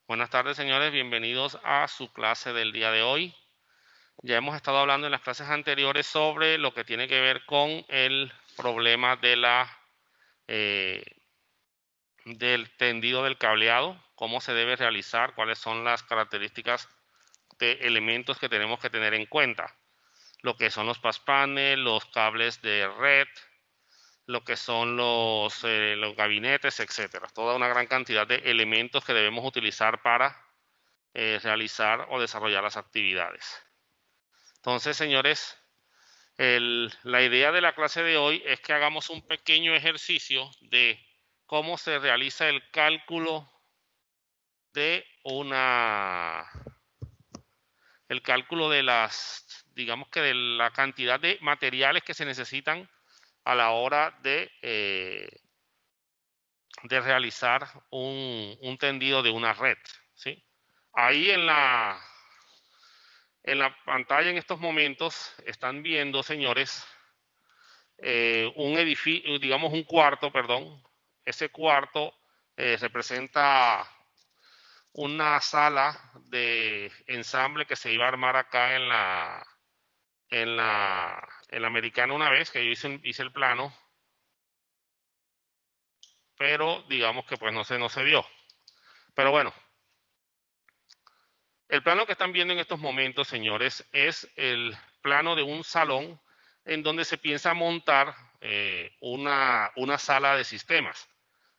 Buenas tardes, señores. Bienvenidos a su clase del día de hoy. Ya hemos estado hablando en las clases anteriores sobre lo que tiene que ver con el problema de del tendido del cableado, cómo se debe realizar, cuáles son las características de elementos que tenemos que tener en cuenta. Lo que son los patch panel, los cables de red, lo que son los gabinetes, etcétera. Toda una gran cantidad de elementos que debemos utilizar para realizar o desarrollar las actividades. Entonces, señores, la idea de la clase de hoy es que hagamos un pequeño ejercicio de cómo se realiza el cálculo de el cálculo de digamos que de la cantidad de materiales que se necesitan a la hora de realizar un tendido de una red, ¿sí? Ahí en la pantalla en estos momentos están viendo, señores, un edificio, digamos un cuarto, perdón. Ese cuarto representa una sala de ensamble que se iba a armar acá en la Americana una vez que yo hice el plano, pero digamos que pues no se dio. Pero bueno, el plano que están viendo en estos momentos, señores, es el plano de un salón en donde se piensa montar una sala de sistemas,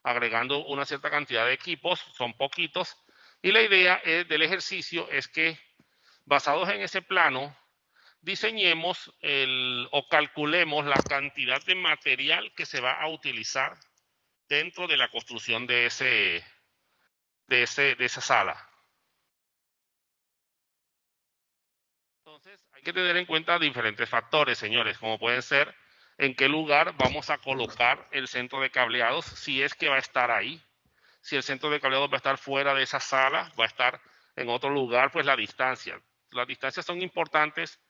agregando una cierta cantidad de equipos, son poquitos, y la idea del ejercicio es que, basados en ese plano, diseñemos o calculemos la cantidad de material que se va a utilizar dentro de la construcción de esa sala. Entonces, hay que tener en cuenta diferentes factores, señores, como pueden ser en qué lugar vamos a colocar el centro de cableados, si es que va a estar ahí. Si el centro de cableados va a estar fuera de esa sala, va a estar en otro lugar, pues la distancia. Las distancias son importantes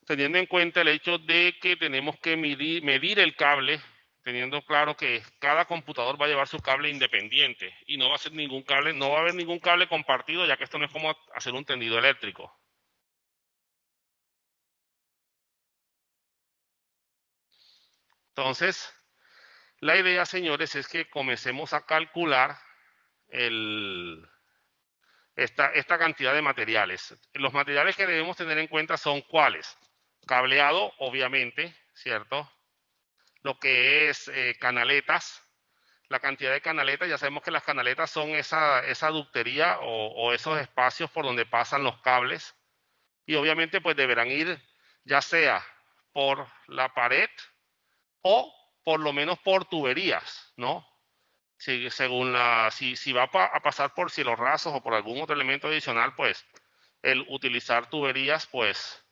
teniendo en cuenta el hecho de que tenemos que medir el cable, teniendo claro que cada computador va a llevar su cable independiente y no va a ser ningún cable, no va a haber ningún cable compartido, ya que esto no es como hacer un tendido eléctrico. Entonces, la idea, señores, es que comencemos a calcular esta cantidad de materiales. Los materiales que debemos tener en cuenta son cuáles. Cableado, obviamente, ¿cierto? Lo que es canaletas. La cantidad de canaletas, ya sabemos que las canaletas son esa ductería o esos espacios por donde pasan los cables. Y obviamente pues deberán ir ya sea por la pared o por lo menos por tuberías, ¿no? Según si va a pasar por cielos rasos o por algún otro elemento adicional, pues el utilizar tuberías, pues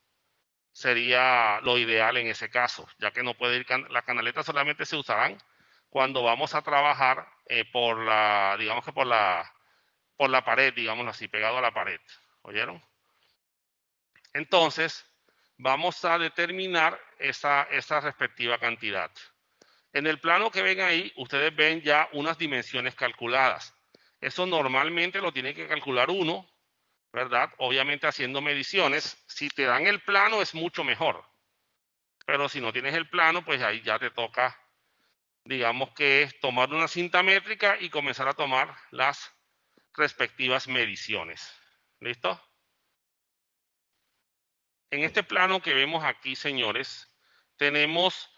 sería lo ideal en ese caso, ya que no puede ir, las canaletas solamente se usarán cuando vamos a trabajar digamos que por la pared, digámoslo así, pegado a la pared. ¿Oyeron? Entonces, vamos a determinar esa respectiva cantidad. En el plano que ven ahí, ustedes ven ya unas dimensiones calculadas. Eso normalmente lo tiene que calcular uno, ¿verdad? Obviamente haciendo mediciones. Si te dan el plano es mucho mejor. Pero si no tienes el plano, pues ahí ya te toca, digamos que tomar una cinta métrica y comenzar a tomar las respectivas mediciones. ¿Listo? En este plano que vemos aquí, señores, tenemos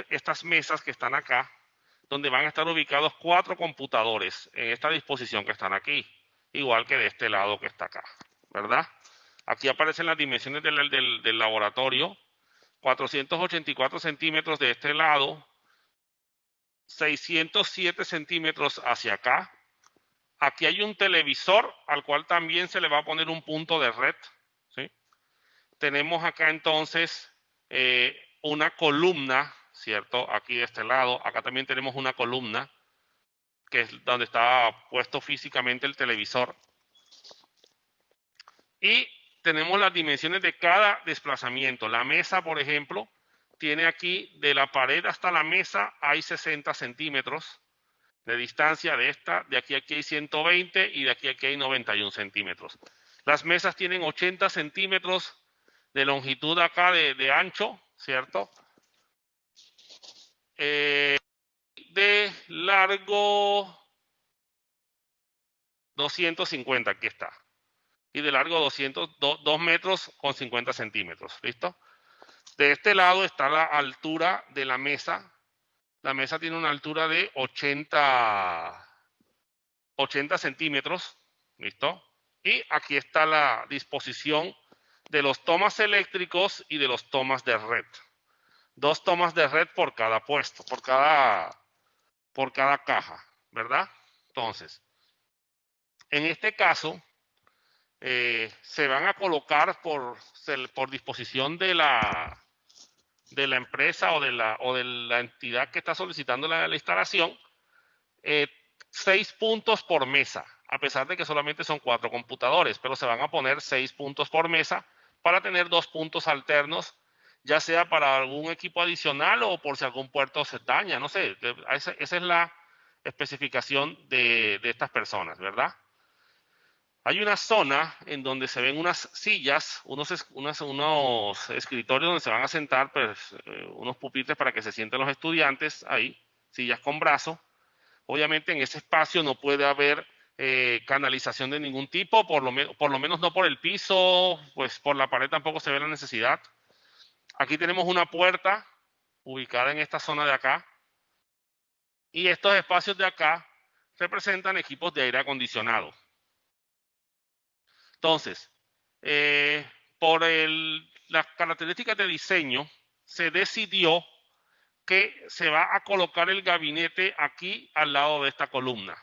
estas mesas que están acá, donde van a estar ubicados 4 computadores en esta disposición que están aquí, igual que de este lado que está acá, ¿verdad? Aquí aparecen las dimensiones del laboratorio, 484 centímetros de este lado, 607 centímetros hacia acá. Aquí hay un televisor al cual también se le va a poner un punto de red, ¿sí? Tenemos acá entonces una columna, ¿cierto? Aquí de este lado, acá también tenemos una columna, que es donde está puesto físicamente el televisor. Y tenemos las dimensiones de cada desplazamiento. La mesa, por ejemplo, tiene aquí de la pared hasta la mesa hay 60 centímetros. de distancia de esta. De aquí a aquí hay 120 y de aquí a aquí hay 91 centímetros. Las mesas tienen 80 centímetros de longitud acá de ancho, ¿cierto? De largo 250, aquí está. Y de largo 2 metros con 50 centímetros, ¿listo? De este lado está la altura de la mesa. La mesa tiene una altura de 80 centímetros, ¿listo? Y aquí está la disposición de los tomas eléctricos y de los tomas de red. 2 tomas de red por cada puesto, por cada caja, ¿verdad? Entonces, en este caso, se van a colocar por disposición de la empresa o de la entidad que está solicitando la instalación, 6 puntos por mesa, a pesar de que solamente son 4 computadores, pero se van a poner 6 puntos por mesa para tener 2 puntos alternos, ya sea para algún equipo adicional o por si algún puerto se daña, no sé, esa es la especificación de estas personas, ¿verdad? Hay una zona en donde se ven unas sillas, unos escritorios donde se van a sentar, pues, unos pupitres para que se sienten los estudiantes ahí, sillas con brazo. Obviamente en ese espacio no puede haber canalización de ningún tipo, por lo menos no por el piso, pues por la pared tampoco se ve la necesidad. Aquí tenemos una puerta ubicada en esta zona de acá. Y estos espacios de acá representan equipos de aire acondicionado. Entonces, por las características de diseño, se decidió que se va a colocar el gabinete aquí al lado de esta columna,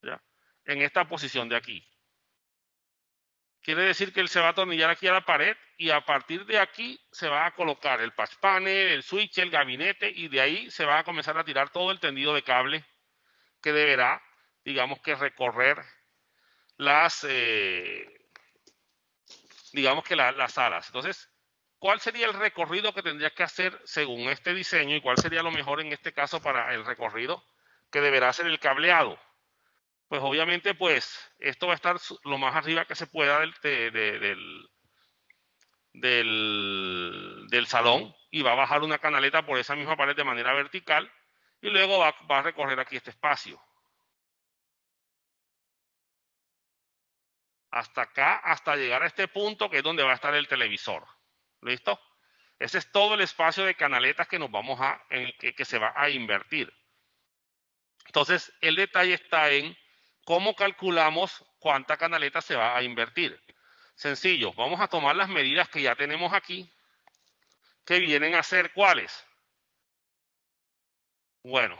¿ya? En esta posición de aquí. Quiere decir que él se va a atornillar aquí a la pared y a partir de aquí se va a colocar el patch panel, el switch, el gabinete y de ahí se va a comenzar a tirar todo el tendido de cable que deberá, digamos que recorrer las salas. Entonces, ¿cuál sería el recorrido que tendría que hacer según este diseño y cuál sería lo mejor en este caso para el recorrido que deberá hacer el cableado? Pues obviamente, pues esto va a estar lo más arriba que se pueda del salón y va a bajar una canaleta por esa misma pared de manera vertical y luego va a recorrer aquí este espacio. Hasta acá, hasta llegar a este punto que es donde va a estar el televisor. ¿Listo? Ese es todo el espacio de canaletas que nos vamos que se va a invertir. Entonces, el detalle está en cómo calculamos cuánta canaleta se va a invertir. Sencillo, vamos a tomar las medidas que ya tenemos aquí, que vienen a ser ¿cuáles? Bueno,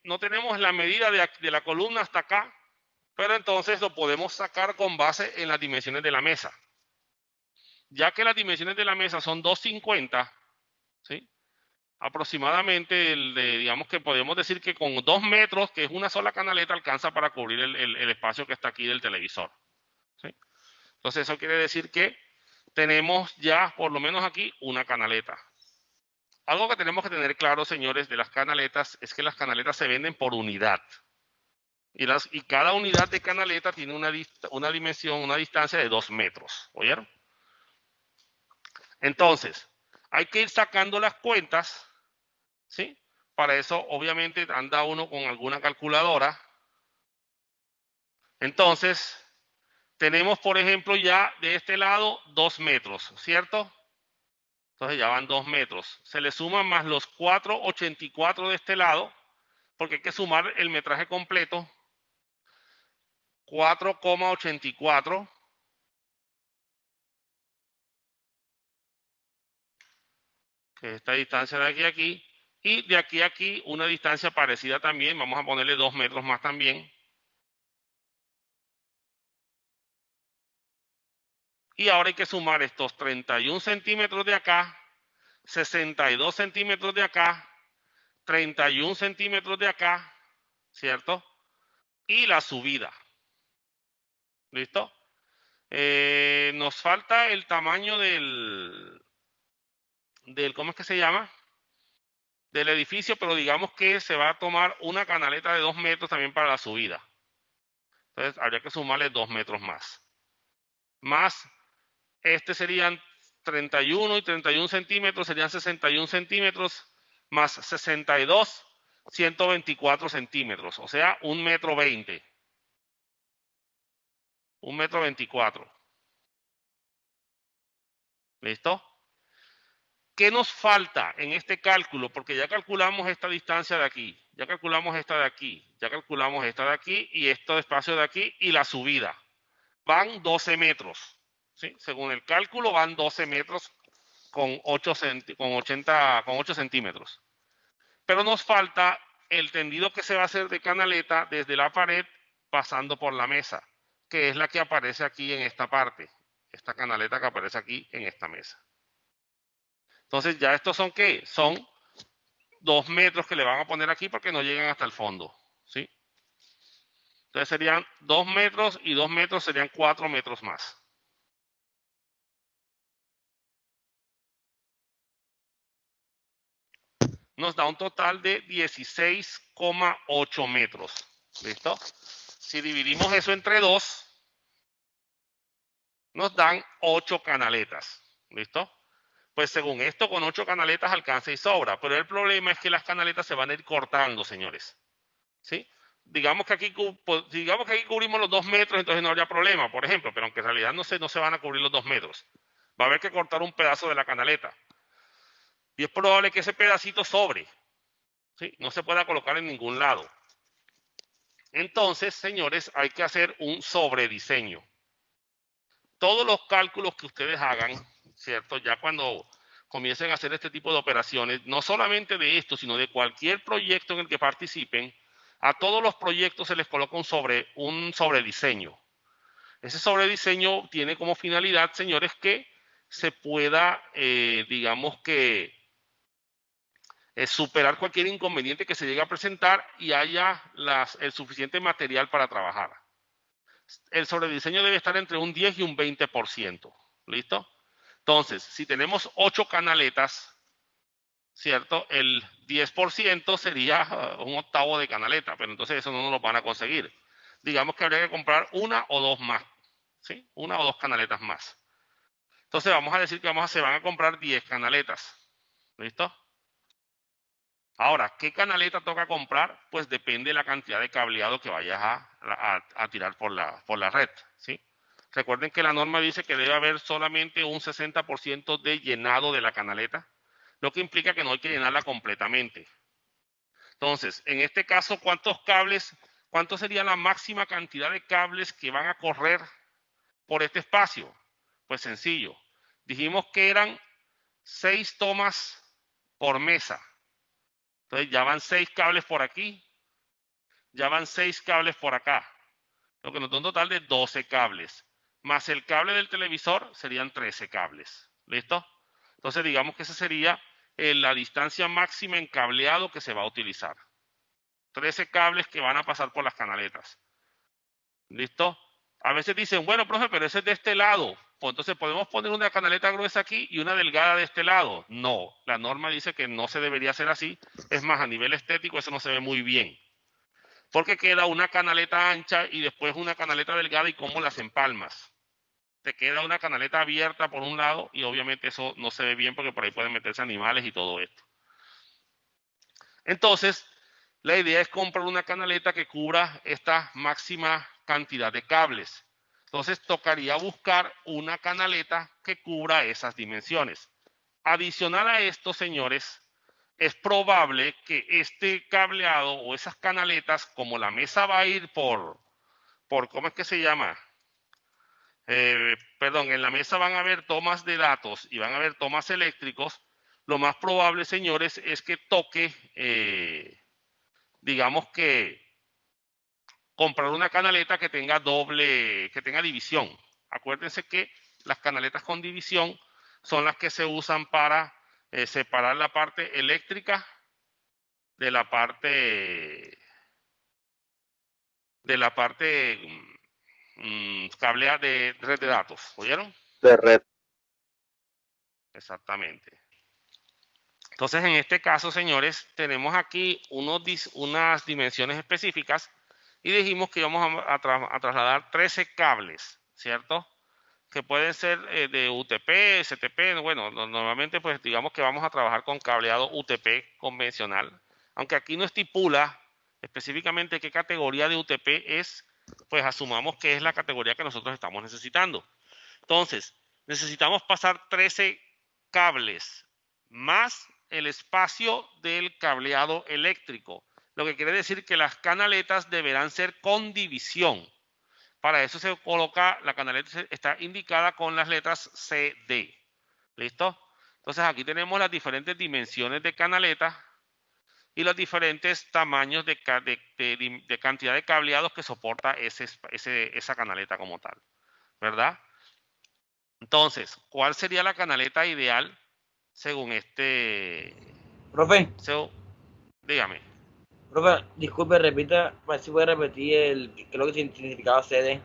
no tenemos la medida de la columna hasta acá, pero entonces lo podemos sacar con base en las dimensiones de la mesa. Ya que las dimensiones de la mesa son 250, ¿sí? Aproximadamente, digamos que podemos decir que con 2 metros, que es una sola canaleta, alcanza para cubrir el espacio que está aquí del televisor, ¿sí? Entonces eso quiere decir que tenemos ya por lo menos aquí una canaleta. Algo que tenemos que tener claro, señores, de las canaletas es que las canaletas se venden por unidad. Y cada unidad de canaleta tiene una dimensión, una distancia de 2 metros. ¿Oyeron? Entonces, hay que ir sacando las cuentas, ¿sí? Para eso, obviamente, anda uno con alguna calculadora. Entonces, tenemos, por ejemplo, ya de este lado 2 metros, ¿cierto? Entonces ya van 2 metros. Se le suman más los 4,84 de este lado, porque hay que sumar el metraje completo. 4,84. Que es esta distancia de aquí a aquí. Y de aquí a aquí una distancia parecida también. Vamos a ponerle 2 metros más también. Y ahora hay que sumar estos 31 centímetros de acá, 62 centímetros de acá, 31 centímetros de acá, ¿cierto? Y la subida. ¿Listo? Nos falta el tamaño ¿cómo es que se llama? del edificio, pero digamos que se va a tomar una canaleta de 2 metros también para la subida. Entonces habría que sumarle 2 metros más. Más, este serían 31 y 31 centímetros, serían 61 centímetros, más 62, 124 centímetros, o sea, 1,20 m. 1,24 m. ¿Listo? ¿Qué nos falta en este cálculo? Porque ya calculamos esta distancia de aquí, ya calculamos esta de aquí, ya calculamos esta de aquí y este espacio de aquí y la subida. Van 12 metros. ¿Sí? Según el cálculo van 12 metros con 8 centímetros. Pero nos falta el tendido que se va a hacer de canaleta desde la pared pasando por la mesa, que es la que aparece aquí en esta parte. Esta canaleta que aparece aquí en esta mesa. Entonces ya estos son ¿qué? Son 2 metros que le van a poner aquí porque no llegan hasta el fondo. ¿Sí? Entonces serían 2 metros y 2 metros serían 4 metros más. Nos da un total de 16,8 metros. ¿Listo? Si dividimos eso entre 2, nos dan 8 canaletas. ¿Listo? Pues según esto, con 8 canaletas alcanza y sobra. Pero el problema es que las canaletas se van a ir cortando, señores. ¿Sí? Digamos que aquí cubrimos los 2 metros, entonces no habría problema, por ejemplo, pero aunque en realidad no se van a cubrir los 2 metros. Va a haber que cortar un pedazo de la canaleta. Y es probable que ese pedacito sobre. ¿Sí? No se pueda colocar en ningún lado. Entonces, señores, hay que hacer un sobrediseño. Todos los cálculos que ustedes hagan, ¿cierto? Ya cuando comiencen a hacer este tipo de operaciones, no solamente de esto, sino de cualquier proyecto en el que participen, a todos los proyectos se les coloca un sobrediseño. Ese sobrediseño tiene como finalidad, señores, que se pueda, digamos que, superar cualquier inconveniente que se llegue a presentar y haya el suficiente material para trabajar. El sobrediseño debe estar entre un 10 y un 20%. ¿Listo? Entonces, si tenemos 8 canaletas, ¿cierto? El 10% sería un octavo de canaleta, pero entonces eso no nos lo van a conseguir. Digamos que habría que comprar una o dos más, ¿sí? Una o dos canaletas más. Entonces vamos a decir que se van a comprar 10 canaletas. ¿Listo? Ahora, ¿qué canaleta toca comprar? Pues depende de la cantidad de cableado que vayas a tirar por la red, ¿sí? Recuerden que la norma dice que debe haber solamente un 60% de llenado de la canaleta, lo que implica que no hay que llenarla completamente. Entonces, en este caso, ¿cuánto sería la máxima cantidad de cables que van a correr por este espacio? Pues sencillo. Dijimos que eran 6 tomas por mesa. Entonces ya van 6 cables por aquí, ya van 6 cables por acá, lo que nos da un total de 12 cables. Más el cable del televisor serían 13 cables. ¿Listo? Entonces digamos que esa sería la distancia máxima en cableado que se va a utilizar. 13 cables que van a pasar por las canaletas. ¿Listo? A veces dicen, bueno, profe, pero ese es de este lado. Pues entonces podemos poner una canaleta gruesa aquí y una delgada de este lado. No, la norma dice que no se debería hacer así. Es más, a nivel estético eso no se ve muy bien. Porque queda una canaleta ancha y después una canaleta delgada y cómo las empalmas. Te queda una canaleta abierta por un lado y obviamente eso no se ve bien porque por ahí pueden meterse animales y todo esto. Entonces, la idea es comprar una canaleta que cubra esta máxima cantidad de cables. Entonces, tocaría buscar una canaleta que cubra esas dimensiones. Adicional a esto, señores, es probable que este cableado o esas canaletas, como la mesa va a ir ¿cómo es que se llama? Perdón, en la mesa van a haber tomas de datos y van a haber tomas eléctricos. Lo más probable, señores, es que toque, digamos que comprar una canaleta que tenga que tenga división. Acuérdense que las canaletas con división son las que se usan para separar la parte eléctrica de la parte cablea de red de datos. ¿Oyeron? De red. Exactamente. Entonces, en este caso, señores, tenemos aquí unas dimensiones específicas y dijimos que íbamos a trasladar 13 cables, ¿cierto? Que pueden ser de UTP, STP, bueno, normalmente pues digamos que vamos a trabajar con cableado UTP convencional, aunque aquí no estipula específicamente qué categoría de UTP es, pues asumamos que es la categoría que nosotros estamos necesitando. Entonces, necesitamos pasar 13 cables más el espacio del cableado eléctrico, lo que quiere decir que las canaletas deberán ser con división. Para eso se coloca, la canaleta está indicada con las letras CD. ¿Listo? Entonces aquí tenemos las diferentes dimensiones de canaleta y los diferentes tamaños de cantidad de cableados que soporta esa canaleta como tal. ¿Verdad? Entonces, ¿cuál sería la canaleta ideal según Profe, dígame. profe, disculpe, repita, a ver si puede repetir qué es lo que significaba CD.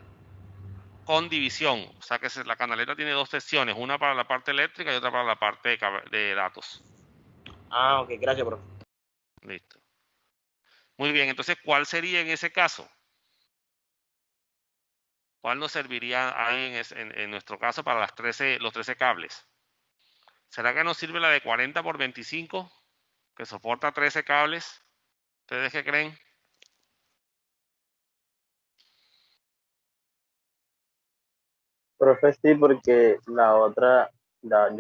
Con división, o sea que la canaleta tiene dos secciones, una para la parte eléctrica y otra para la parte de datos. Ah, ok, gracias, profe. Listo. Muy bien, entonces, ¿cuál sería en ese caso? ¿Cuál nos serviría en nuestro caso para los 13 cables? ¿Será que nos sirve la de 40 por 25, que soporta 13 cables? ¿Ustedes qué creen? Profe, sí, porque ya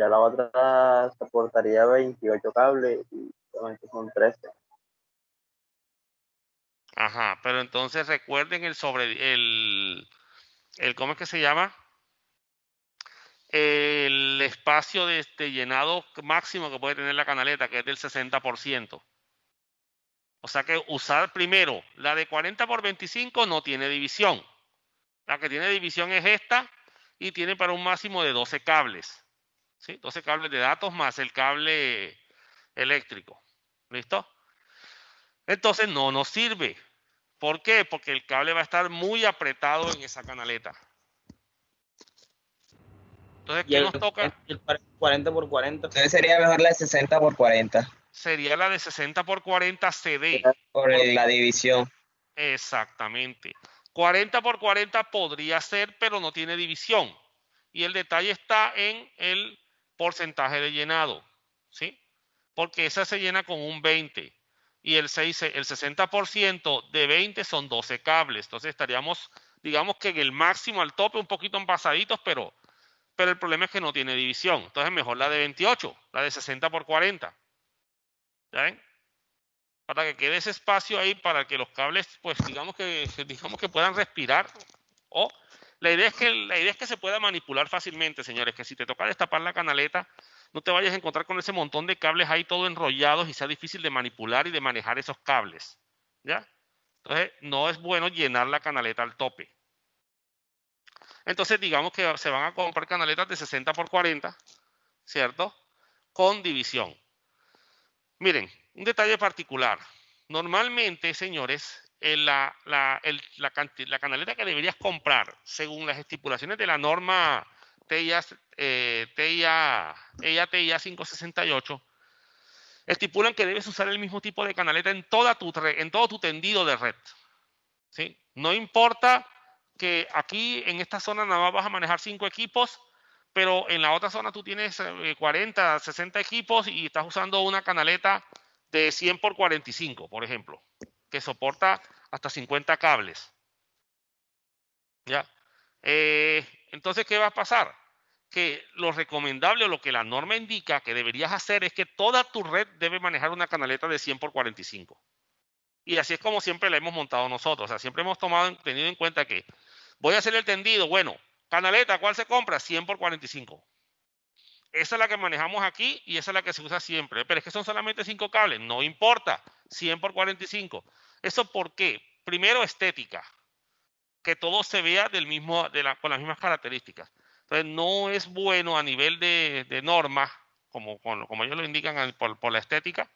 la otra soportaría 28 cables y solamente son 13. Ajá, pero entonces recuerden ¿cómo es que se llama? El espacio de llenado máximo que puede tener la canaleta, que es del 60%. O sea que usar primero la de 40 por 25 no tiene división. La que tiene división es esta y tiene para un máximo de 12 cables. ¿Sí? 12 cables de datos más el cable eléctrico. ¿Listo? Entonces no nos sirve. ¿Por qué? Porque el cable va a estar muy apretado en esa canaleta. Entonces, Y ¿qué el, nos toca? el 40 por 40. Entonces sería mejor la de 60 por 40 Sería la de 60 por 40 CD. por la división. Exactamente. 40 por 40 podría ser, pero no tiene división. Y el detalle está en el porcentaje de llenado, ¿sí? Porque esa se llena con un 20 y el 60% de 20 son 12 cables. Entonces estaríamos, digamos que en el máximo al tope, un poquito pasaditos, pero el problema es que no tiene división. Entonces mejor la de 28, la de 60 por 40. ¿Ya ven? Para que quede ese espacio ahí para que los cables, pues digamos que puedan respirar. O la idea es que se pueda manipular fácilmente, señores, que si te toca destapar la canaleta, no te vayas a encontrar con ese montón de cables ahí todo enrollados y sea difícil de manipular y de manejar esos cables. ¿Ya? Entonces, no es bueno llenar la canaleta al tope. Entonces, digamos que se van a comprar canaletas de 60 por 40, ¿cierto? Con división. Miren, un detalle particular. Normalmente, señores, la canaleta que deberías comprar, según las estipulaciones de la norma TIA 568, estipulan que debes usar el mismo tipo de canaleta en todo tu tendido de red. ¿Sí? No importa que aquí en esta zona nada más vas a manejar 5 equipos, pero en la otra zona tú tienes 40, 60 equipos y estás usando una canaleta de 100 por 45, por ejemplo, que soporta hasta 50 cables. ¿Ya? Entonces, ¿qué va a pasar? Que lo recomendable o lo que la norma indica que deberías hacer es que toda tu red debe manejar una canaleta de 100 por 45. Y así es como siempre la hemos montado nosotros. O sea, siempre hemos tenido en cuenta que voy a hacer el tendido. Bueno, canaleta, ¿cuál se compra? 100 por 45. Esa es la que manejamos aquí y esa es la que se usa siempre. Pero es que son solamente 5 cables. No importa. 100 por 45. ¿Eso por qué? Primero, estética. Que todo se vea con las mismas características. Entonces, no es bueno a nivel de norma, como ellos lo indican por la estética,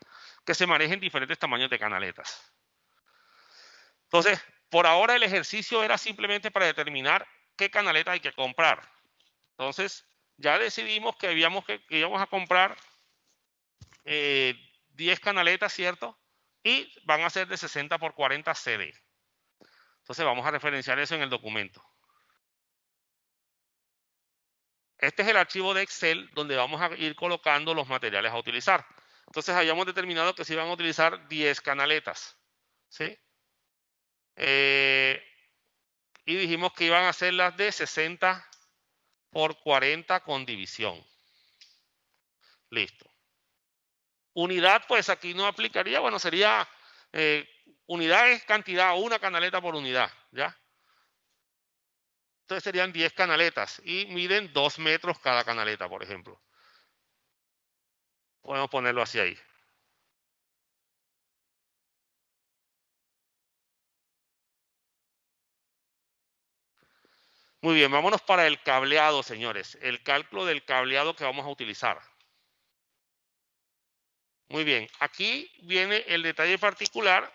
que se manejen diferentes tamaños de canaletas. Entonces, por ahora el ejercicio era simplemente para determinar qué canaleta hay que comprar. Entonces, ya decidimos que íbamos a comprar 10 canaletas, ¿cierto? Y van a ser de 60 por 40 CD. Entonces vamos a referenciar eso en el documento. Este es el archivo de Excel donde vamos a ir colocando los materiales a utilizar. Entonces habíamos determinado que se iban a utilizar 10 canaletas, ¿sí? Y dijimos que iban a ser las de 60 por 40 con división. Listo. Unidad, pues aquí no aplicaría, bueno, sería unidad es cantidad, una canaleta por unidad, ¿ya? Entonces serían 10 canaletas y miden 2 metros cada canaleta, por ejemplo. Podemos ponerlo así ahí. Muy bien, vámonos para el cableado, señores. El cálculo del cableado que vamos a utilizar. Muy bien, aquí viene el detalle particular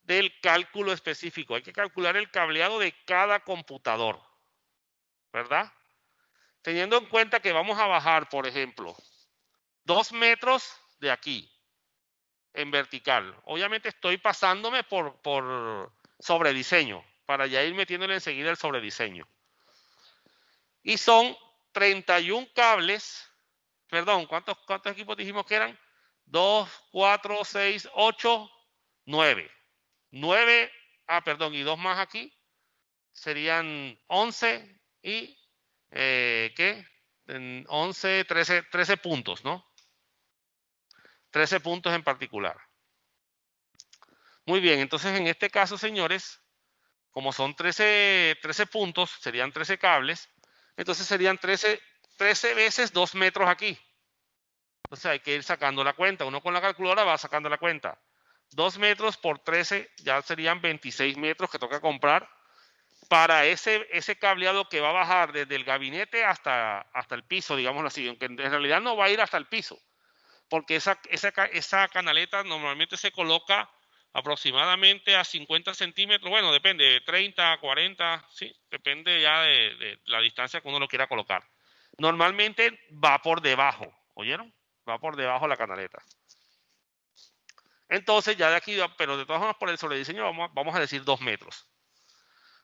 del cálculo específico. Hay que calcular el cableado de cada computador, ¿verdad? Teniendo en cuenta que vamos a bajar, por ejemplo, 2 metros de aquí en vertical. Obviamente estoy pasándome por sobrediseño para ya ir metiéndole enseguida el sobrediseño. Y son 31 cables, perdón, ¿cuántos equipos dijimos que eran? 2, 4, 6, 8, 9. 9, perdón, y 2 más aquí, serían 11 y, ¿qué? 11, 13 puntos, ¿no? 13 puntos en particular. Muy bien, entonces en este caso, señores, como son 13 puntos, serían 13 cables, entonces serían 13 veces 2 metros aquí. Entonces hay que ir sacando la cuenta. Uno con la calculadora va sacando la cuenta. 2 metros por 13 ya serían 26 metros que toca comprar para ese cableado que va a bajar desde el gabinete hasta el piso, digámoslo así, aunque en realidad no va a ir hasta el piso, porque esa canaleta normalmente se coloca aproximadamente a 50 centímetros, bueno, depende, de 30 a 40, sí, depende ya de la distancia que uno lo quiera colocar. Normalmente va por debajo, ¿oyeron? Va por debajo la canaleta. Entonces ya de aquí, pero de todas formas por el sobrediseño vamos a decir 2 metros.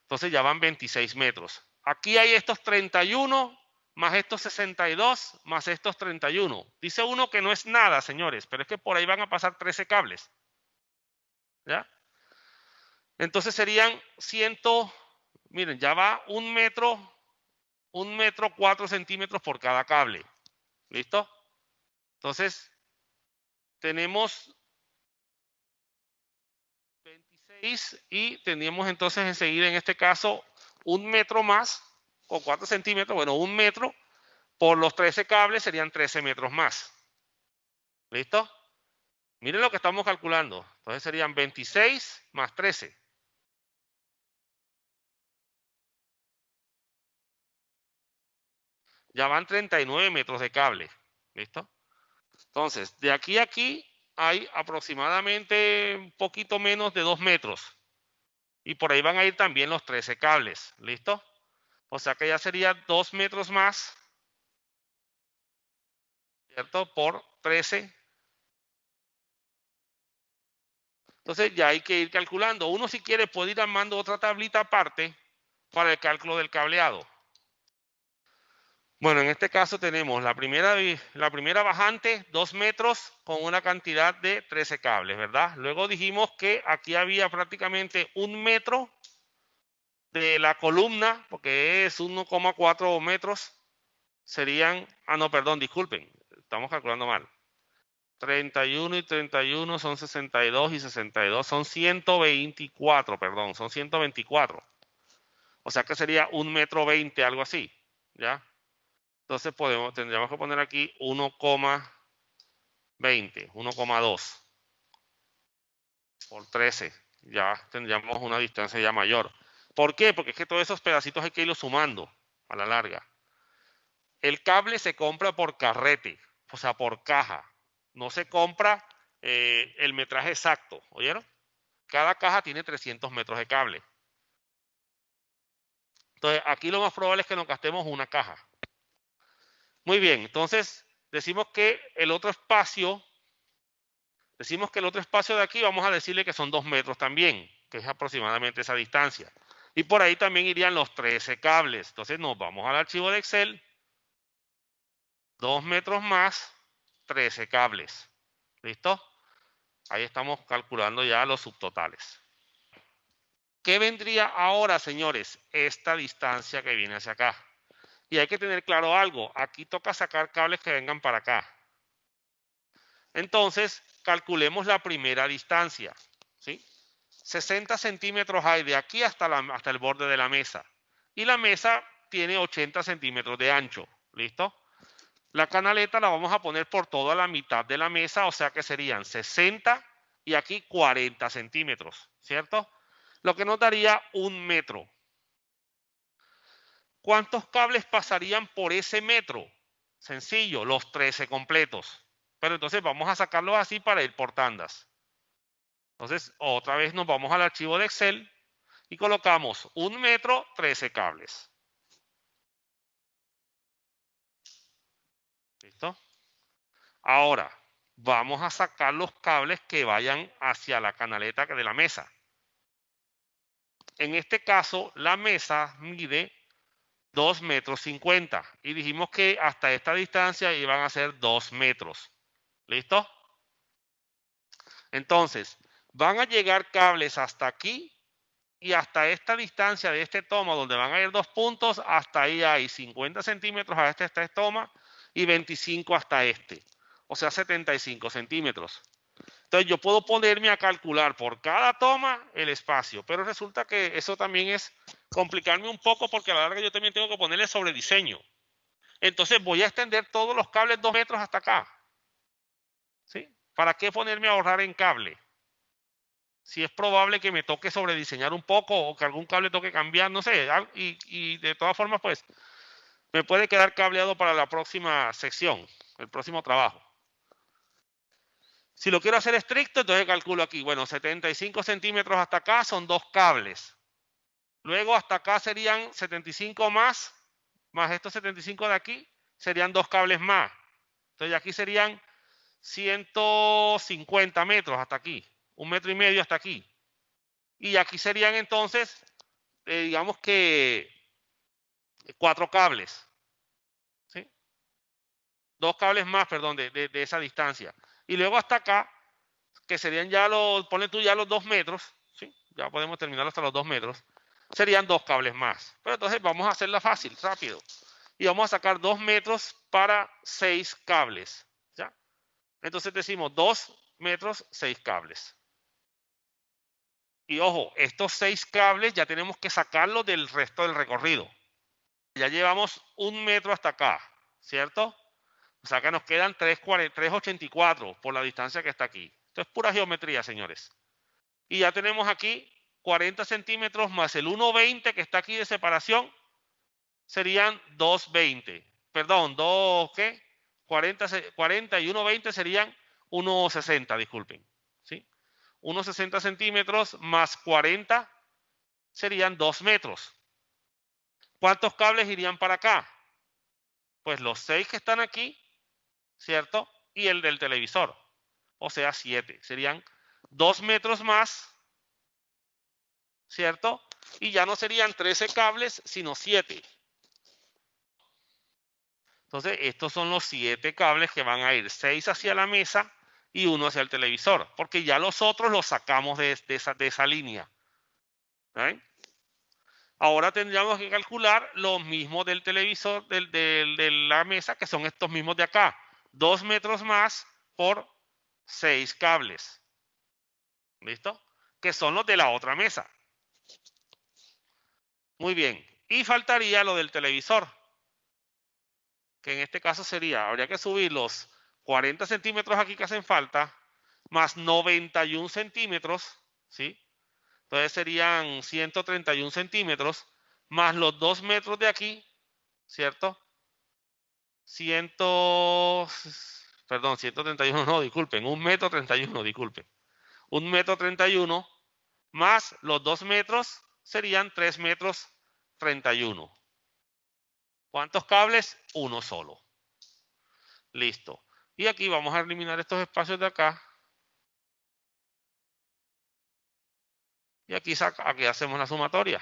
Entonces ya van 26 metros. Aquí hay estos 31 más estos 62 más estos 31. Dice uno que no es nada, señores, pero es que por ahí van a pasar 13 cables. ¿Ya? Entonces serían 100, miren, ya va 1 metro 4 centímetros por cada cable. ¿Listo? Entonces, tenemos 26 y teníamos entonces enseguida en este caso 1 metro más o 4 centímetros, bueno, 1 metro por los 13 cables serían 13 metros más. ¿Listo? Miren lo que estamos calculando. Entonces serían 26 más 13. Ya van 39 metros de cable. ¿Listo? Entonces, de aquí a aquí hay aproximadamente un poquito menos de 2 metros. Y por ahí van a ir también los 13 cables. ¿Listo? O sea que ya sería 2 metros más, ¿cierto? Por 13. Entonces ya hay que ir calculando. Uno si quiere puede ir armando otra tablita aparte para el cálculo del cableado. Bueno, en este caso tenemos la primera bajante, 2 metros con una cantidad de 13 cables, ¿verdad? Luego dijimos que aquí había prácticamente 1 metro de la columna, porque es 1,4 metros, serían, no, perdón, disculpen, estamos calculando mal. 31 y 31 son 62 y 62 son 124, perdón, son 124. O sea que sería 1,20 metro, algo así, ¿ya? Entonces tendríamos que poner aquí 1,20, 1,2 por 13. Ya tendríamos una distancia ya mayor. ¿Por qué? Porque es que todos esos pedacitos hay que irlos sumando a la larga. El cable se compra por carrete, o sea, por caja. No se compra el metraje exacto, ¿oyeron? Cada caja tiene 300 metros de cable. Entonces, aquí lo más probable es que nos gastemos una caja. Muy bien, entonces decimos que el otro espacio Decimos que el otro espacio de aquí vamos a decirle que son 2 metros también, que es aproximadamente esa distancia. Y por ahí también irían los 13 cables. Entonces nos vamos al archivo de Excel. 2 metros más 13 cables. ¿Listo? Ahí estamos calculando ya los subtotales. ¿Qué vendría ahora, señores? Esta distancia que viene hacia acá. Y hay que tener claro algo. Aquí toca sacar cables que vengan para acá. Entonces, calculemos la primera distancia. ¿Sí? 60 centímetros hay de aquí hasta el borde de la mesa. Y la mesa tiene 80 centímetros de ancho. ¿Listo? La canaleta la vamos a poner por toda la mitad de la mesa, o sea que serían 60 y aquí 40 centímetros, ¿cierto? Lo que nos daría 1 metro. ¿Cuántos cables pasarían por ese metro? Sencillo, los 13 completos. Pero entonces vamos a sacarlos así para ir por tandas. Entonces, otra vez nos vamos al archivo de Excel y colocamos 1 metro, 13 cables. ¿Listo? Ahora, vamos a sacar los cables que vayan hacia la canaleta de la mesa. En este caso, la mesa mide 2 metros 50 y dijimos que hasta esta distancia iban a ser 2 metros. ¿Listo? Entonces, van a llegar cables hasta aquí y hasta esta distancia de este toma, donde van a ir 2 puntos, hasta ahí hay 50 centímetros a este toma y 25 hasta este. O sea, 75 centímetros. Entonces yo puedo ponerme a calcular por cada toma el espacio, pero resulta que eso también es complicarme un poco porque a la larga yo también tengo que ponerle sobre diseño. Entonces voy a extender todos los cables 2 metros hasta acá. ¿Sí? ¿Para qué ponerme a ahorrar en cable? Si es probable que me toque sobrediseñar un poco o que algún cable toque cambiar, no sé. Y de todas formas, pues, me puede quedar cableado para la próxima sección, el próximo trabajo. Si lo quiero hacer estricto, entonces calculo aquí, bueno, 75 centímetros hasta acá son 2 cables. Luego hasta acá serían 75 más estos 75 de aquí, serían 2 cables más. Entonces aquí serían 150 metros hasta aquí, 1,5 metros hasta aquí. Y aquí serían entonces, digamos que 4 cables. ¿Sí? 2 cables más, perdón, de esa distancia. Y luego hasta acá, que serían ya ponle tú ya los 2 metros, ¿sí? Ya podemos terminar hasta los 2 metros, serían 2 cables más. Pero entonces vamos a hacerla fácil, rápido. Y vamos a sacar 2 metros para 6 cables, ¿ya? Entonces decimos 2 metros, 6 cables. Y ojo, estos 6 cables ya tenemos que sacarlos del resto del recorrido. Ya llevamos 1 metro hasta acá, ¿cierto? O sea que nos quedan 3,84 por la distancia que está aquí. Esto es pura geometría, señores. Y ya tenemos aquí 40 centímetros más el 1,20 que está aquí de separación. Serían 2,20. Perdón, 2, ¿qué? 40 y 1,20 serían 1,60, disculpen. ¿Sí? 1,60 centímetros más 40 serían 2 metros. ¿Cuántos cables irían para acá? Pues los 6 que están aquí, ¿cierto? Y el del televisor, o sea 7. Serían 2 metros más, ¿cierto? Y ya no serían 13 cables, sino 7. Entonces, estos son los 7 cables que van a ir 6 hacia la mesa y 1 hacia el televisor, porque ya los otros los sacamos de esa línea. ¿Ven? Ahora tendríamos que calcular los mismos del televisor, de la mesa, que son estos mismos de acá. 2 metros más por 6 cables. ¿Listo? Que son los de la otra mesa. Muy bien. Y faltaría lo del televisor. Que en este caso habría que subir los 40 centímetros aquí que hacen falta, más 91 centímetros, ¿sí? Entonces serían 131 centímetros, más los 2 metros de aquí, ¿cierto? 131, no, disculpen, 1,31 metro, disculpen. 1,31 metro más los 2 metros serían 3,31 metros. ¿Cuántos cables? Uno solo. Listo. Y aquí vamos a eliminar estos espacios de acá. Y aquí hacemos la sumatoria.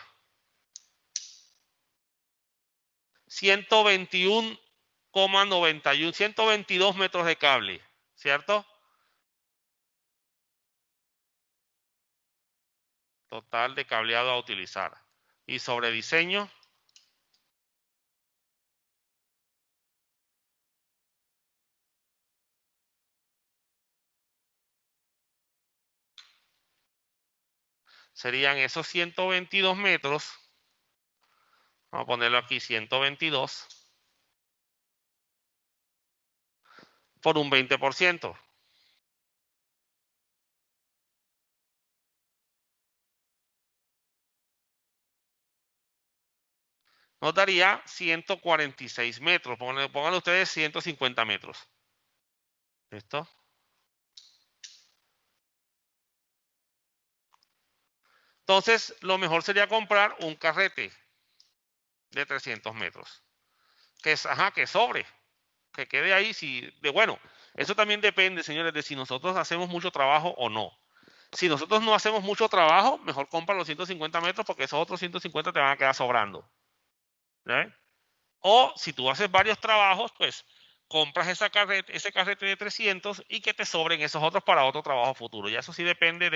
121,91, 122 metros de cable, ¿cierto? Total de cableado a utilizar. Y sobre diseño. Serían esos 122 metros. Vamos a ponerlo aquí, 122. Por un 20%. Nos daría 146 metros. Pongan ustedes 150 metros. ¿Listo? Entonces, lo mejor sería comprar un carrete de 300 metros. Que sobre. Que quede ahí. Bueno, eso también depende, señores, de si nosotros hacemos mucho trabajo o no. Si nosotros no hacemos mucho trabajo, mejor compra los 150 metros porque esos otros 150 te van a quedar sobrando. ¿Ve? O si tú haces varios trabajos, pues compras ese carrete de 300 y que te sobren esos otros para otro trabajo futuro. Y eso sí depende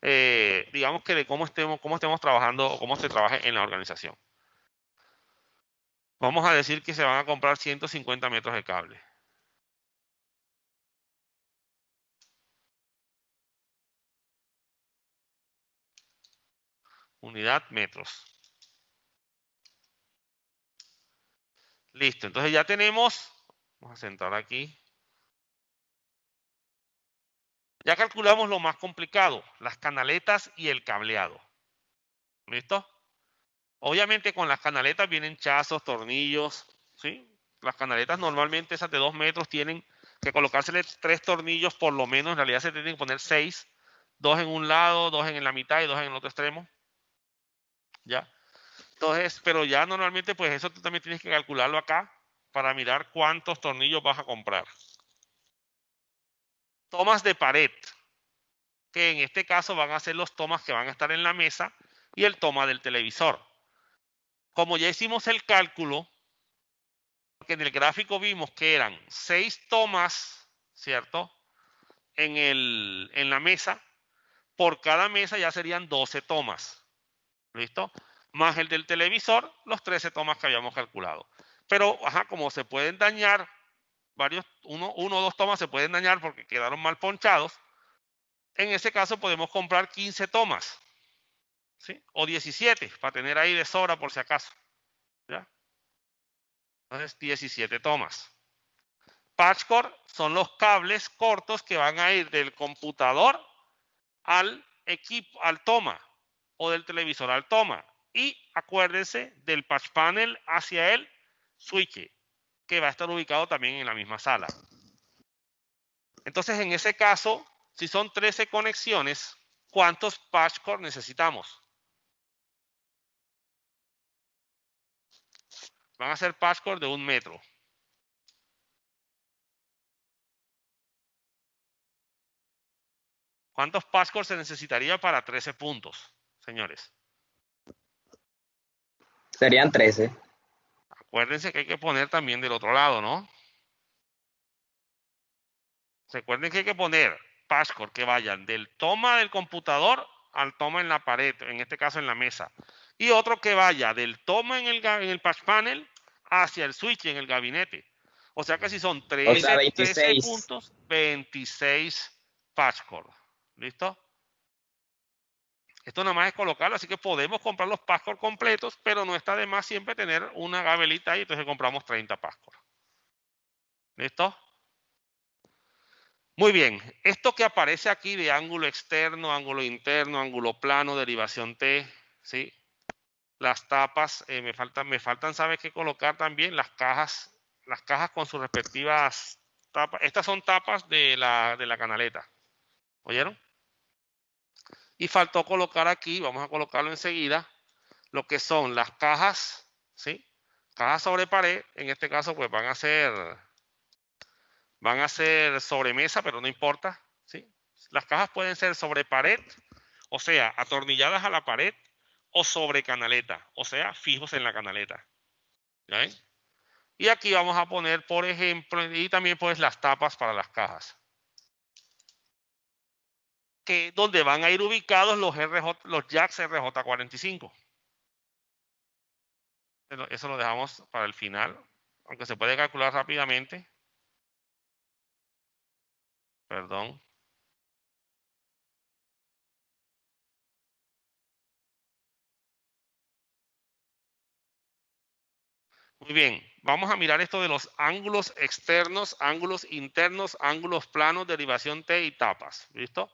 de, digamos que de cómo estemos trabajando o cómo se trabaje en la organización. Vamos a decir que se van a comprar 150 metros de cable. Unidad, metros. Listo, entonces ya tenemos, vamos a centrar aquí. Ya calculamos lo más complicado, las canaletas y el cableado. ¿Listo? Obviamente con las canaletas vienen chazos, tornillos, ¿sí? Las canaletas normalmente esas de 2 metros tienen que colocársele 3 tornillos por lo menos, en realidad se tienen que poner 6, 2 en un lado, 2 en la mitad y 2 en el otro extremo. ¿Ya? Entonces, pero ya normalmente pues eso tú también tienes que calcularlo acá para mirar cuántos tornillos vas a comprar. Tomas de pared, que en este caso van a ser los tomas que van a estar en la mesa y el toma del televisor. Como ya hicimos el cálculo, porque en el gráfico vimos que eran 6 tomas, ¿cierto? En la mesa, por cada mesa ya serían 12 tomas, ¿listo? Más el del televisor, los 13 tomas que habíamos calculado. Pero, como se pueden dañar, uno o dos tomas se pueden dañar porque quedaron mal ponchados, en ese caso podemos comprar 15 tomas, ¿sí? O 17, para tener ahí de sobra por si acaso, ¿ya? Entonces, 17 tomas. Patchcord son los cables cortos que van a ir del computador al equipo, al toma, o del televisor al toma. Y acuérdense del patch panel hacia el switch, que va a estar ubicado también en la misma sala. Entonces, en ese caso, si son 13 conexiones, ¿cuántos patchcord necesitamos? Van a ser patchcord de 1 metro. ¿Cuántos patchcord se necesitaría para 13 puntos, señores? Serían 13. Acuérdense que hay que poner también del otro lado, ¿no? Recuerden que hay que poner patchcord que vayan del toma del computador al toma en la pared, en este caso en la mesa. Y otro que vaya del toma en el patch panel hacia el switch en el gabinete. O sea que si son 13, O sea, 13 26. puntos, 26 patchcord. ¿Listo? Esto nada más es colocarlo, así que podemos comprar los patchcord completos, pero no está de más siempre tener una gabelita ahí, entonces compramos 30 patchcord. ¿Listo? Muy bien, esto que aparece aquí de ángulo externo, ángulo interno, ángulo plano, derivación T, ¿sí? Las tapas, me faltan, ¿sabes qué colocar también? Las cajas con sus respectivas tapas. Estas son tapas de la canaleta, ¿oyeron? Y faltó colocar aquí, vamos a colocarlo enseguida, lo que son las cajas, ¿sí? Cajas sobre pared, en este caso pues van a ser sobre mesa, pero no importa, ¿sí? Las cajas pueden ser sobre pared O sea, atornilladas a la pared o sobre canaleta, o sea, fijos en la canaleta. ¿Ya ven? Y aquí vamos a poner, por ejemplo, y también pues las tapas para las cajas. Que donde van a ir ubicados los jacks RJ45. Eso lo dejamos para el final, aunque se puede calcular rápidamente. Perdón. Muy bien, vamos a mirar esto de los ángulos externos, ángulos internos, ángulos planos, derivación T y tapas. ¿Listo?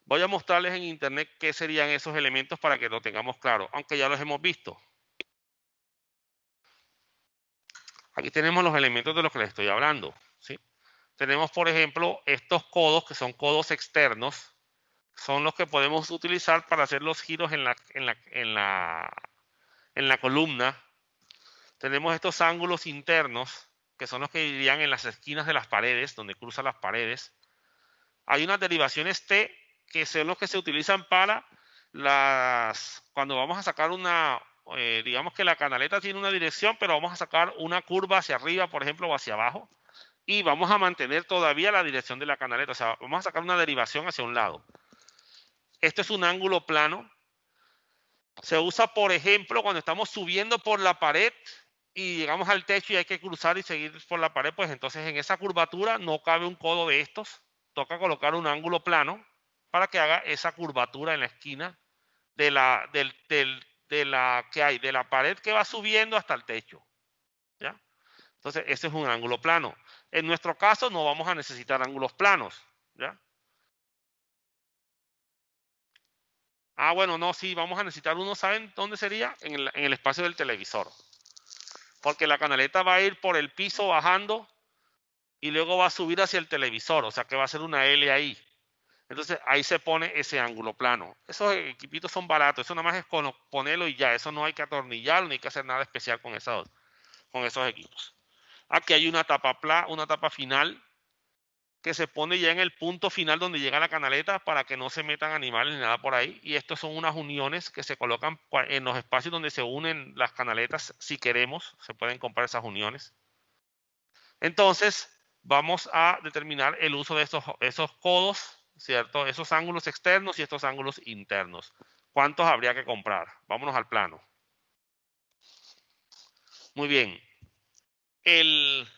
Voy a mostrarles en internet qué serían esos elementos para que lo tengamos claro, aunque ya los hemos visto. Aquí tenemos los elementos de los que les estoy hablando. ¿Sí? Tenemos, por ejemplo, estos codos, que son codos externos, son los que podemos utilizar para hacer los giros en la columna. Tenemos estos ángulos internos, que son los que irían en las esquinas de las paredes, donde cruzan las paredes. Hay unas derivaciones T, que son los que se utilizan para cuando vamos a sacar digamos que la canaleta tiene una dirección, pero vamos a sacar una curva hacia arriba, por ejemplo, o hacia abajo, y vamos a mantener todavía la dirección de la canaleta, o sea, vamos a sacar una derivación hacia un lado. Esto es un ángulo plano. Se usa, por ejemplo, cuando estamos subiendo por la pared y llegamos al techo y hay que cruzar y seguir por la pared, pues entonces en esa curvatura no cabe un codo de estos. Toca colocar un ángulo plano para que haga esa curvatura en la esquina de la pared que va subiendo hasta el techo. ¿Ya? Entonces, ese es un ángulo plano. En nuestro caso, no vamos a necesitar ángulos planos. ¿Ya? Ah, bueno, no, sí, vamos a necesitar uno, ¿saben dónde sería? En el espacio del televisor. Porque la canaleta va a ir por el piso bajando y luego va a subir hacia el televisor, o sea que va a ser una L ahí. Entonces ahí se pone ese ángulo plano. Esos equipitos son baratos, eso nada más es con ponerlo y ya, eso no hay que atornillarlo, ni hay que hacer nada especial con esos equipos. Aquí hay una tapa final que se pone ya en el punto final donde llega la canaleta para que no se metan animales ni nada por ahí. Y estos son unas uniones que se colocan en los espacios donde se unen las canaletas. Si queremos, se pueden comprar esas uniones. Entonces, vamos a determinar el uso de esos codos, ¿cierto? Esos ángulos externos y estos ángulos internos. ¿Cuántos habría que comprar? Vámonos al plano. Muy bien. El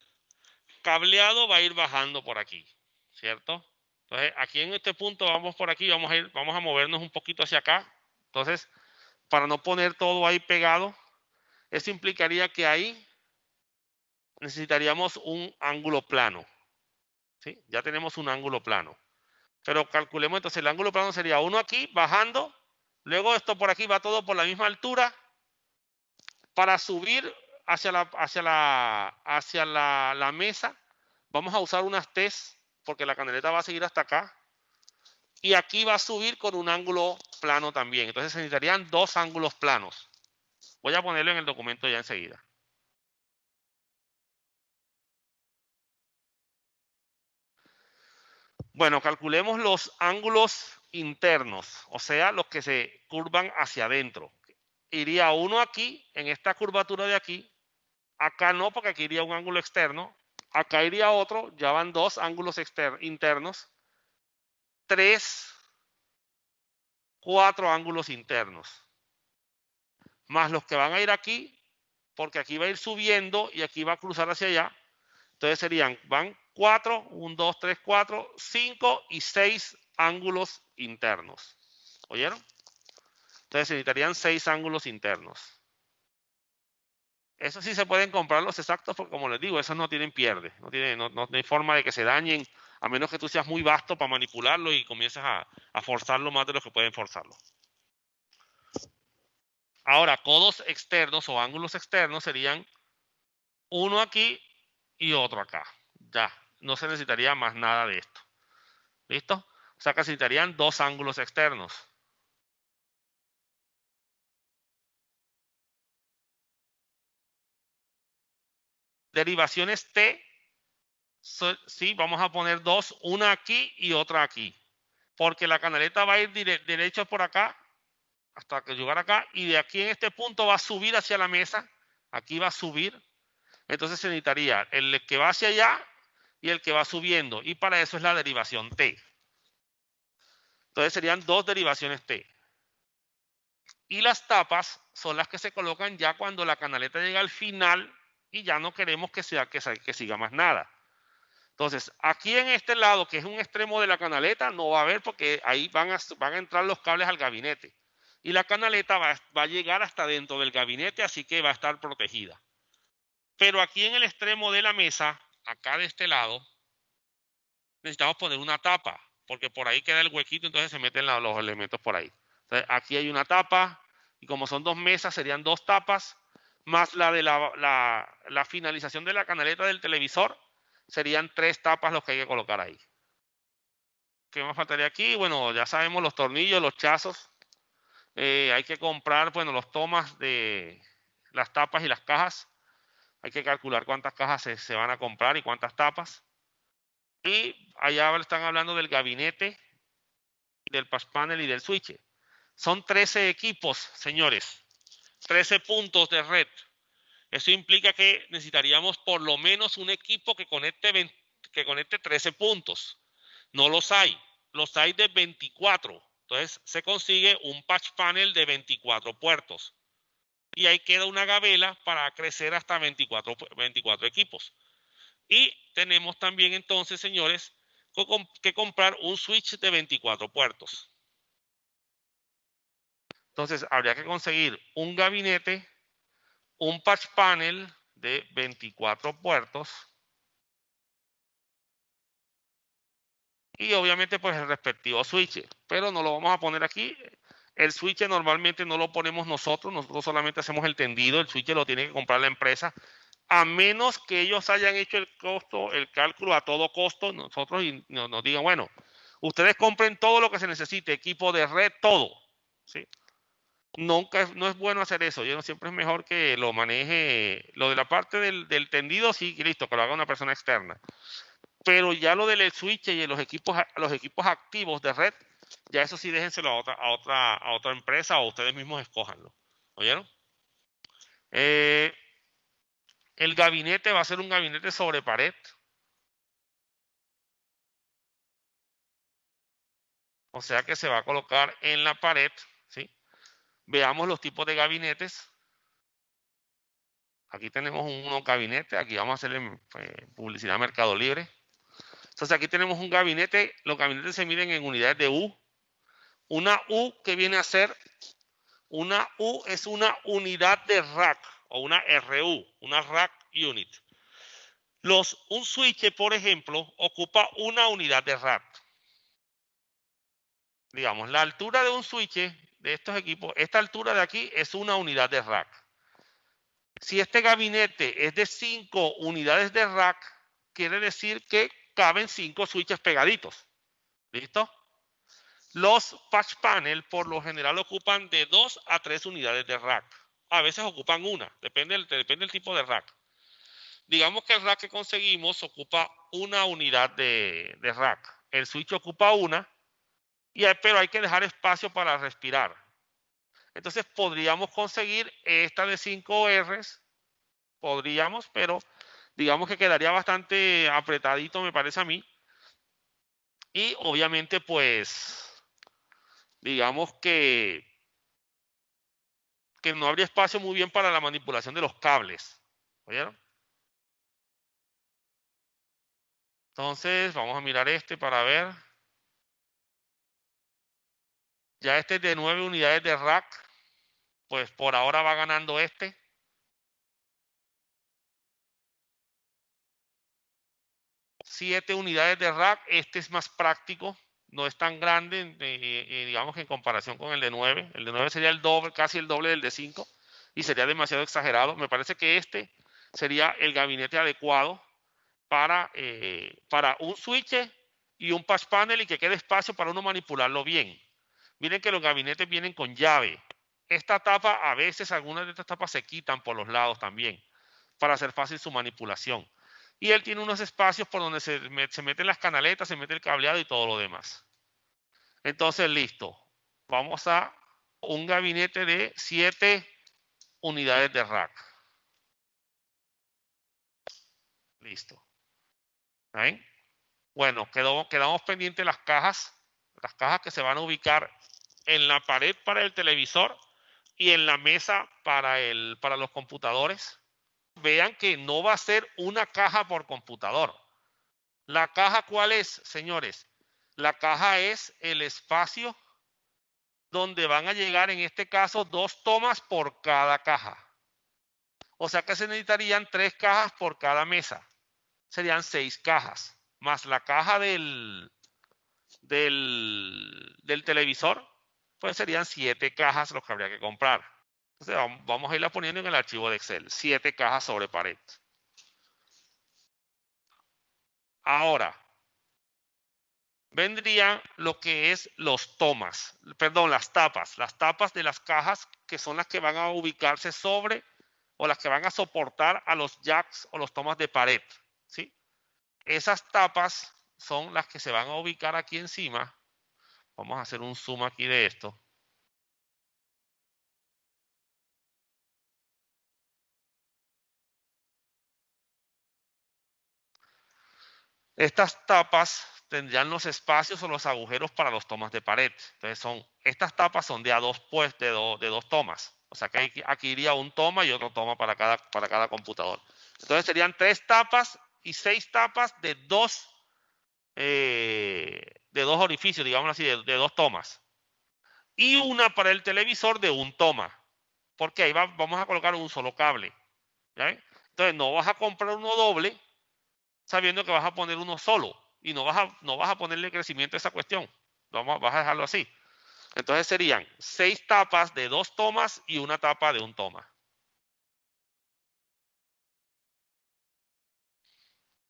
cableado va a ir bajando por aquí, ¿cierto? Entonces, aquí en este punto vamos por aquí, vamos a movernos un poquito hacia acá. Entonces, para no poner todo ahí pegado, eso implicaría que ahí necesitaríamos un ángulo plano. ¿Sí? Ya tenemos un ángulo plano. Pero calculemos entonces, el ángulo plano sería uno aquí bajando, luego esto por aquí va todo por la misma altura. Para subir hacia la mesa, vamos a usar unas T's porque la canaleta va a seguir hasta acá. Y aquí va a subir con un ángulo plano también. Entonces se necesitarían dos ángulos planos. Voy a ponerlo en el documento ya enseguida. Bueno, calculemos los ángulos internos, o sea, los que se curvan hacia adentro. Iría uno aquí, en esta curvatura de aquí. Acá no, porque aquí iría un ángulo externo. Acá iría otro, ya van dos ángulos internos. 4 ángulos internos. Más los que van a ir aquí, porque aquí va a ir subiendo y aquí va a cruzar hacia allá. Entonces van 4, 1, 2, 3, 4, 5 y 6 ángulos internos. ¿Oyeron? Entonces se necesitarían 6 ángulos internos. Eso sí se pueden comprar los exactos, porque como les digo, esos no tienen pierde. No hay forma de que se dañen, a menos que tú seas muy vasto para manipularlo y comiences a forzarlo más de lo que pueden forzarlo. Ahora, codos externos o ángulos externos serían uno aquí y otro acá. Ya, no se necesitaría más nada de esto. ¿Listo? O sea que necesitarían dos ángulos externos. Derivaciones T, sí, vamos a poner dos, una aquí y otra aquí. porque la canaleta va a ir derecho por acá hasta que llegar acá, y de aquí en este punto va a subir hacia la mesa. Aquí va a subir. Entonces se necesitaría el que va hacia allá y el que va subiendo, y para eso es la derivación T. Entonces serían dos derivaciones T. Y las tapas son las que se colocan ya cuando la canaleta llega al final y ya no queremos que siga más nada. Entonces, aquí en este lado, que es un extremo de la canaleta, no va a haber, porque ahí van a entrar los cables al gabinete. Y la canaleta va a llegar hasta dentro del gabinete, así que va a estar protegida. Pero aquí en el extremo de la mesa, acá de este lado, necesitamos poner una tapa, porque por ahí queda el huequito, entonces se meten los elementos por ahí. Entonces, aquí hay una tapa, y como son dos mesas, serían dos tapas, más la de la finalización de la canaleta del televisor, serían tres tapas los que hay que colocar ahí. ¿Qué más faltaría aquí? Bueno, ya sabemos los tornillos, los chazos. Hay que comprar, bueno, los tomas de las tapas y las cajas. Hay que calcular cuántas cajas se van a comprar y cuántas tapas. Y allá están hablando del gabinete, del patch panel y del switch. Son 13 equipos, señores. 13 puntos de red. Eso implica que necesitaríamos por lo menos un equipo que conecte 13 puntos. No los hay. Los hay de 24. Entonces se consigue un patch panel de 24 puertos. Y ahí queda una gabela para crecer hasta 24 equipos. Y tenemos también entonces, señores, que comprar un switch de 24 puertos. Entonces habría que conseguir un gabinete, un patch panel de 24 puertos y obviamente pues el respectivo switch, pero no lo vamos a poner aquí. El switch normalmente no lo ponemos nosotros solamente hacemos el tendido, el switch lo tiene que comprar la empresa, a menos que ellos hayan hecho el cálculo a todo costo, nosotros y nos digan, bueno, ustedes compren todo lo que se necesite, equipo de red, todo, ¿sí? No es bueno hacer eso. Siempre es mejor que lo maneje, lo de la parte del tendido, sí, listo, que lo haga una persona externa. Pero ya lo del switch y los equipos activos de red, ya eso sí déjenselo a otra empresa o ustedes mismos escójanlo. ¿Oyeron? El gabinete va a ser un gabinete sobre pared. O sea que se va a colocar en la pared, ¿sí? Veamos los tipos de gabinetes. Aquí tenemos unos gabinetes, aquí vamos a hacerle publicidad a Mercado Libre. Entonces aquí tenemos un gabinete, los gabinetes se miden en unidades de U. Una U que viene a ser, una U es una unidad de rack o una RU, una rack unit. Un switch, por ejemplo, ocupa una unidad de rack. Digamos, la altura de un switch de estos equipos, esta altura de aquí es una unidad de rack. Si este gabinete es de 5 unidades de rack, quiere decir que caben 5 switches pegaditos. ¿Listo? Los patch panel por lo general ocupan de 2 a 3 unidades de rack. A veces ocupan una, depende del tipo de rack. Digamos que el rack que conseguimos ocupa una unidad de rack. El switch ocupa una, pero hay que dejar espacio para respirar. Entonces podríamos conseguir esta de 5 Rs. Podríamos, pero digamos que quedaría bastante apretadito, me parece a mí. Y obviamente, pues, digamos que no habría espacio muy bien para la manipulación de los cables. ¿Oyeron? Entonces, vamos a mirar este para ver. Ya este es de 9 unidades de rack. Pues por ahora va ganando este. 7 unidades de rack. Este es más práctico. No es tan grande, digamos que en comparación con el de 9. El de 9 sería el doble, casi el doble del de 5. Y sería demasiado exagerado. Me parece que este sería el gabinete adecuado para un switch y un patch panel y que quede espacio para uno manipularlo bien. Miren que los gabinetes vienen con llave. Esta tapa, a veces algunas de estas tapas se quitan por los lados también para hacer fácil su manipulación. Y él tiene unos espacios por donde se meten las canaletas, se mete el cableado y todo lo demás. Entonces, listo. Vamos a un gabinete de 7 unidades de rack. Listo. ¿Ven? Bueno, quedamos pendientes las cajas que se van a ubicar en la pared para el televisor y en la mesa para los computadores. Vean que no va a ser una caja por computador. ¿La caja cuál es, señores? La caja es el espacio donde van a llegar, en este caso, 2 tomas por cada caja. O sea que se necesitarían 3 cajas por cada mesa. Serían 6 cajas, más la caja del televisor, pues serían 7 cajas los que habría que comprar. Entonces vamos a irla poniendo en el archivo de Excel. 7 cajas sobre pared. Ahora, vendrían lo que es las tapas. Las tapas de las cajas, que son las que van a ubicarse sobre o las que van a soportar a los jacks o los tomas de pared, ¿sí? Esas tapas son las que se van a ubicar aquí encima. Vamos a hacer un zoom aquí de esto. Estas tapas tendrían los espacios o los agujeros para los tomas de pared. Entonces estas tapas son de a dos, pues, de dos tomas. O sea que aquí iría un toma y otro toma para cada computador. Entonces serían 3 tapas y 6 tapas de dos orificios, digamos así, de 2 tomas. Y una para el televisor de un toma. Porque ahí vamos a colocar un solo cable. ¿Ya ven? Entonces no vas a comprar uno doble sabiendo que vas a poner uno solo y no vas a ponerle crecimiento a esa cuestión. Vas a dejarlo así. Entonces serían 6 tapas de 2 tomas y una tapa de un toma.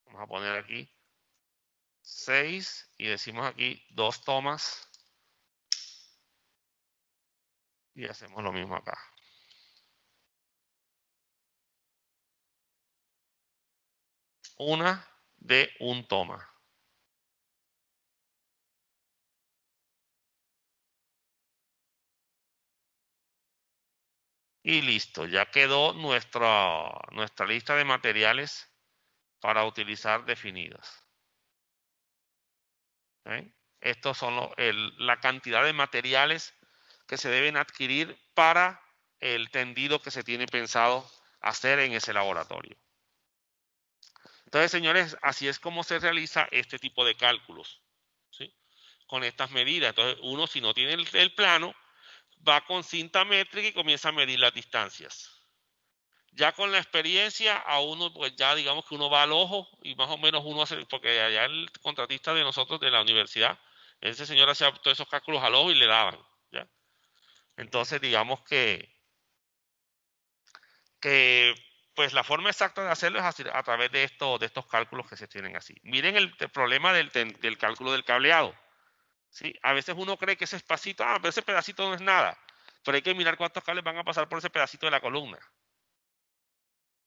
Vamos a poner aquí 6 y decimos aquí 2 tomas. Y hacemos lo mismo acá. Una de un toma. Y listo, ya quedó nuestra lista de materiales para utilizar definidos. ¿Ven? Estos son la cantidad de materiales que se deben adquirir para el tendido que se tiene pensado hacer en ese laboratorio. Entonces, señores, así es como se realiza este tipo de cálculos, ¿sí? Con estas medidas. Entonces, uno, si no tiene el plano, va con cinta métrica y comienza a medir las distancias. Ya con la experiencia, a uno, pues ya digamos que uno va al ojo y más o menos uno hace, porque allá el contratista de nosotros de la universidad, ese señor hacía todos esos cálculos al ojo y le daban, ¿ya? Entonces, digamos que pues la forma exacta de hacerlo es a través de estos cálculos que se tienen así. Miren el problema del cálculo del cableado. ¿Sí? A veces uno cree que ese espacito, pero ese pedacito no es nada. Pero hay que mirar cuántos cables van a pasar por ese pedacito de la columna.